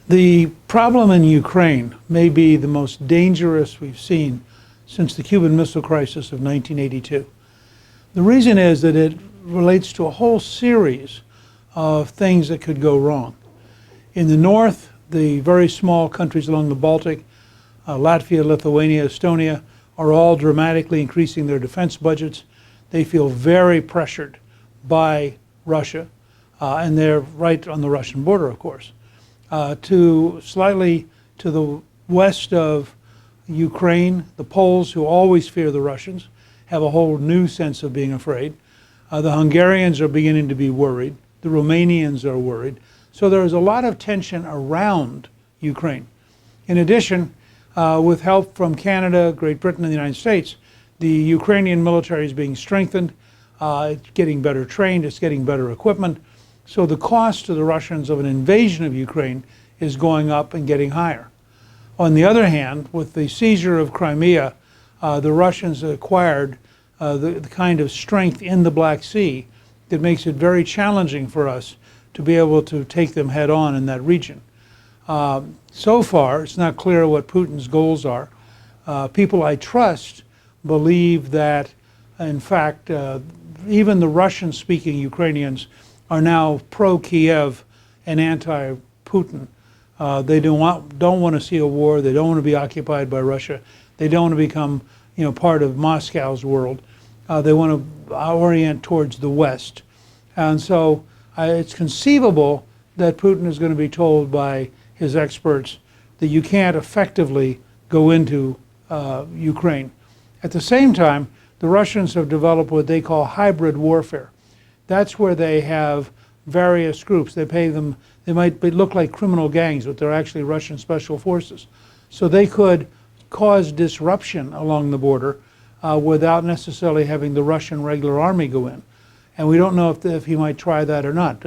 The problem in Ukraine may be the most dangerous we've seen since the Cuban Missile Crisis of 1982. The reason is that it relates to a whole series of things that could go wrong. In the north, the very small countries along the Baltic, Latvia, Lithuania, Estonia, are all dramatically increasing their defense budgets. They feel very pressured by Russia, and they're right on the Russian border, of course. Slightly to the west of Ukraine, the Poles, who always fear the Russians, have a whole new sense of being afraid. The Hungarians are beginning to be worried. The Romanians are worried. So there is a lot of tension around Ukraine. In addition, with help from Canada, Great Britain, and the United States, the Ukrainian military is being strengthened. It's getting better trained. It's getting better equipment. So the cost to the Russians of an invasion of Ukraine is going up and getting higher. On the other hand, with the seizure of Crimea, the Russians acquired the kind of strength in the Black Sea that makes it very challenging for us to be able to take them head on in that region. So far, it's not clear what Putin's goals are. People I trust believe that, in fact, even the Russian-speaking Ukrainians are now pro-Kyiv and anti-Putin. They don't want to see a war. They don't want to be occupied by Russia. They don't want to become, part of Moscow's world. They want to orient towards the West. And so it's conceivable that Putin is going to be told by his experts that you can't effectively go into Ukraine. At the same time, the Russians have developed what they call hybrid warfare. That's where they have various groups. They might look like criminal gangs, but they're actually Russian special forces. So they could cause disruption along the border without necessarily having the Russian regular army go in. And we don't know if he might try that or not.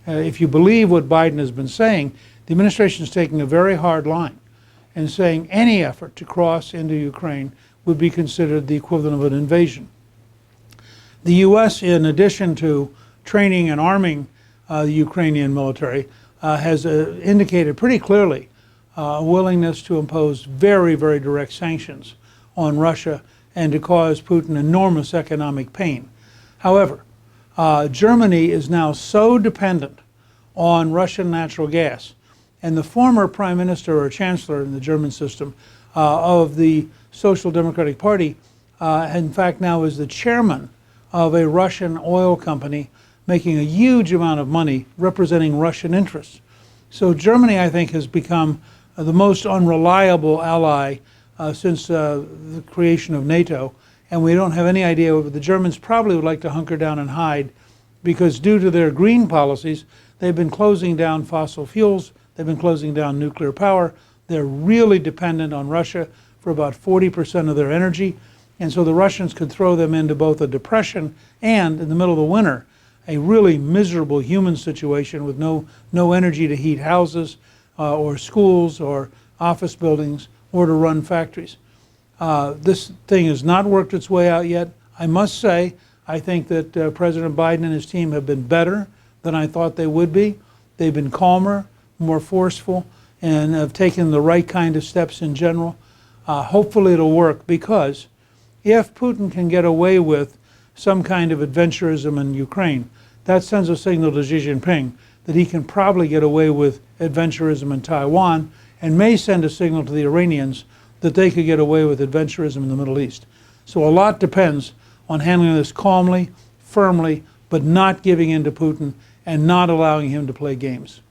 If you believe what Biden has been saying, the administration is taking a very hard line and saying any effort to cross into Ukraine would be considered the equivalent of an invasion. The U.S., in addition to training and arming the Ukrainian military, has indicated pretty clearly a willingness to impose very, very direct sanctions on Russia and to cause Putin enormous economic pain. However, Germany is now so dependent on Russian natural gas, and the former prime minister or chancellor in the German system of the Social Democratic Party, in fact, now is the chairman of a Russian oil company making a huge amount of money representing Russian interests. So Germany, I think, has become the most unreliable ally since the creation of NATO, and we don't have any idea. The Germans probably would like to hunker down and hide because due to their green policies, they've been closing down fossil fuels, they've been closing down nuclear power, they're really dependent on Russia for about 40% of their energy, and so the Russians could throw them into both a depression and, in the middle of the winter, a really miserable human situation with no energy to heat houses or schools or office buildings or to run factories. This thing has not worked its way out yet. I must say, I think that President Biden and his team have been better than I thought they would be. They've been calmer, more forceful, and have taken the right kind of steps in general. Hopefully it'll work, because if Putin can get away with some kind of adventurism in Ukraine, that sends a signal to Xi Jinping that he can probably get away with adventurism in Taiwan, and may send a signal to the Iranians that they could get away with adventurism in the Middle East. So a lot depends on handling this calmly, firmly, but not giving in to Putin and not allowing him to play games.